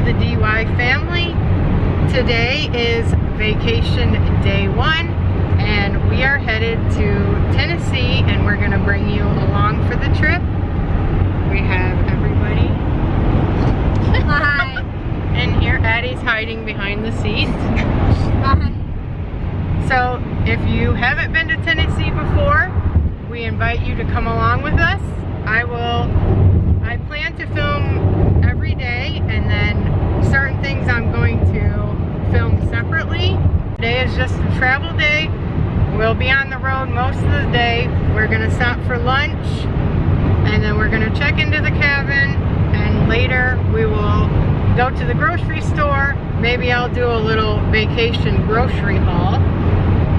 the DY family. Today is vacation day 1 and we are headed to Tennessee and we're going to bring you along for the trip. We have everybody. Hi. And here Addie's hiding behind the seat. Hi. So if you haven't been to Tennessee before, we invite you to come along with us. I plan to film every day, and then certain things I'm going to film separately. Today is just a travel day. We'll be on the road most of the day. We're gonna stop for lunch, and then we're gonna check into the cabin, and later we will go to the grocery store. Maybe I'll do a little vacation grocery haul.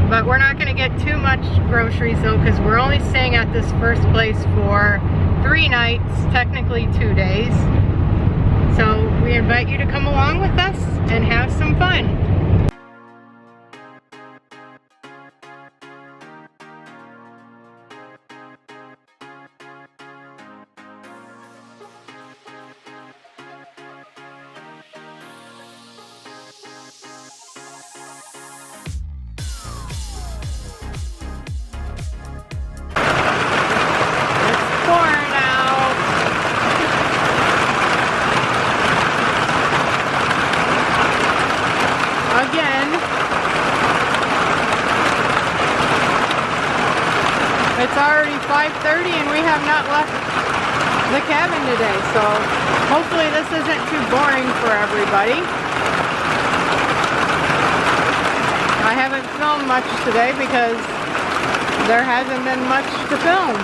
But we're not going to get too much groceries though, because we're only staying at this first place for 3 nights, technically 2 days. So we invite you to come along with us and have some fun. It's already 5:30 and we have not left the cabin today, so hopefully this isn't too boring for everybody. I haven't filmed much today because there hasn't been much to film.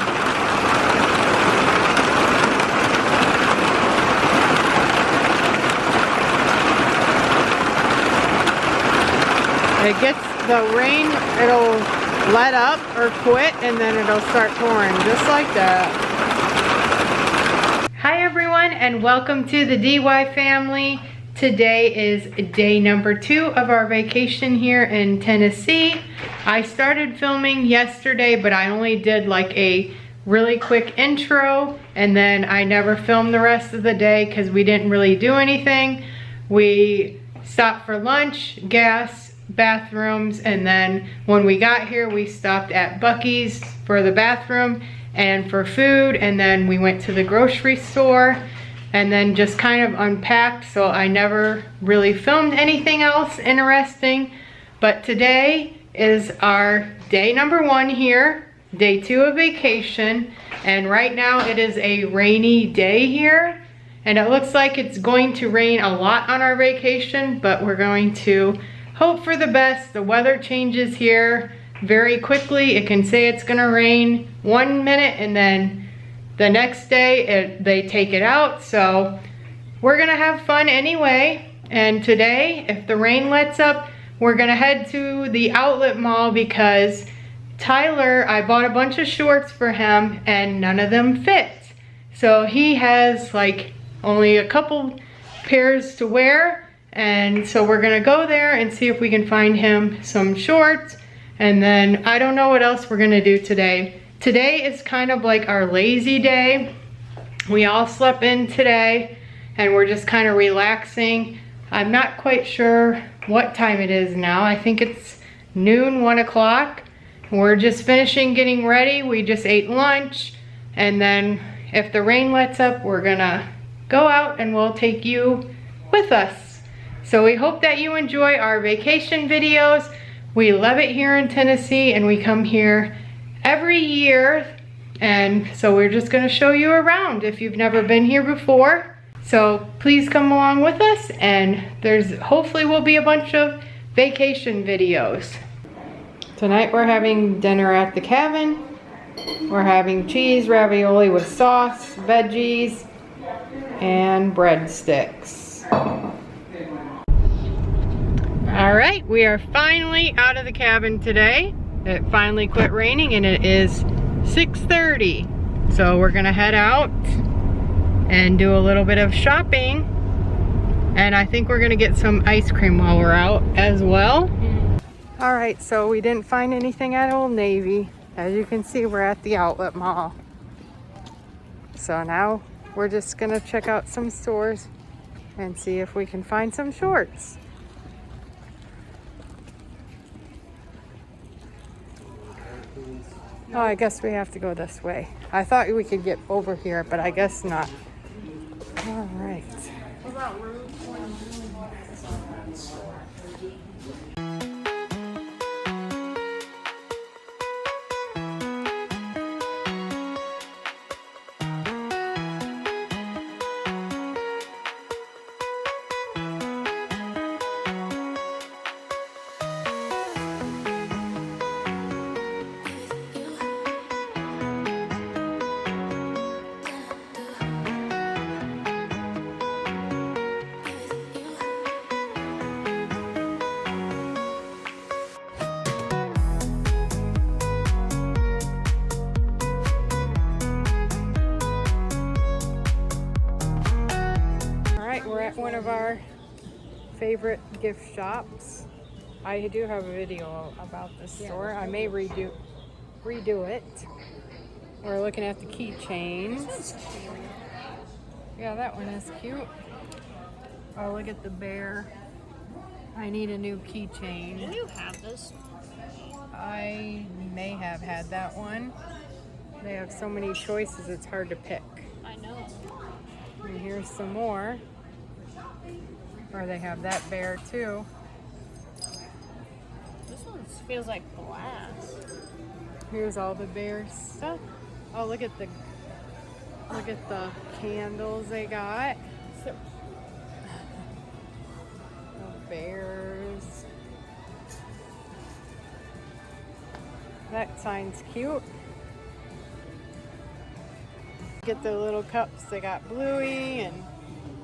It gets the rain, it'll let up or quit, and then it'll start pouring just like that. Hi everyone, and welcome to the DY family. Today is day number 2 of our vacation here in Tennessee. I started filming yesterday, but I only did like a really quick intro, and then I never filmed the rest of the day because we didn't really do anything. We stopped for lunch, gas, bathrooms, and then when we got here we stopped at Buc-ee's for the bathroom and for food, and then we went to the grocery store and then just kind of unpacked, so I never really filmed anything else interesting. But today is our day number 1 here, day 2 of vacation, and right now it is a rainy day here and it looks like it's going to rain a lot on our vacation, but we're going to hope for the best. The weather changes here very quickly. It can say it's gonna rain 1 minute and then the next day they take it out. So we're gonna have fun anyway. And today, if the rain lets up, we're gonna head to the outlet mall because Tyler, I bought a bunch of shorts for him and none of them fit. So he has like only a couple pairs to wear. And so we're gonna go there and see if we can find him some shorts. And then I don't know what else we're gonna do today. Today is kind of like our lazy day. We all slept in today and we're just kind of relaxing. I'm not quite sure what time it is now. I think it's noon, 1 o'clock. We're just finishing getting ready. We just ate lunch. And then if the rain lets up, we're gonna go out and we'll take you with us. So we hope that you enjoy our vacation videos. We love it here in Tennessee and we come here every year. And so we're just gonna show you around if you've never been here before. So please come along with us, and hopefully will be a bunch of vacation videos. Tonight we're having dinner at the cabin. We're having cheese ravioli with sauce, veggies, and breadsticks. All right, we are finally out of the cabin today. It finally quit raining and it is 6:30. So we're gonna head out and do a little bit of shopping. And I think we're gonna get some ice cream while we're out as well. All right, so we didn't find anything at Old Navy. As you can see, we're at the outlet mall. So now we're just gonna check out some stores and see if we can find some shorts. Oh, I guess we have to go this way. I thought we could get over here, but I guess not. All right. What about room 20? We're at one of our favorite gift shops. I do have a video about this store. I may redo it. We're looking at the keychains. Yeah, that one is cute. Oh, look at the bear. I need a new keychain. Didn't you have this? I may have had that one. They have so many choices, it's hard to pick. I know. And here's some more. Or they have that bear too. This one feels like glass. Here's all the bear stuff. Oh, look at the candles they got. The bears. That sign's cute. Get the little cups. They got Bluey and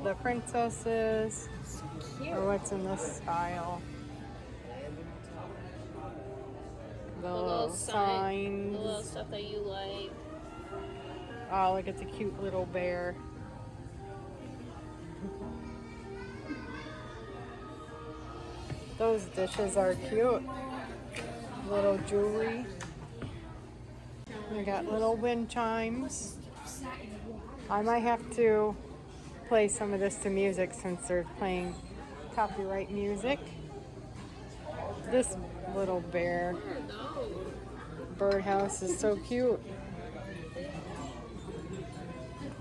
the princesses. Cute. Or what's in this style? The little signs. The little stuff that you like. Oh, look at the cute little bear. Those dishes are cute. Little jewelry. We got little wind chimes. I might have to play some of this to music since they're playing copyright music. This little bear birdhouse is so cute.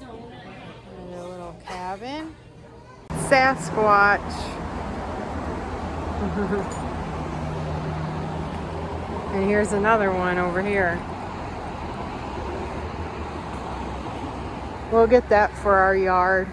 And a little cabin. Sasquatch. And here's another one over here. We'll get that for our yard.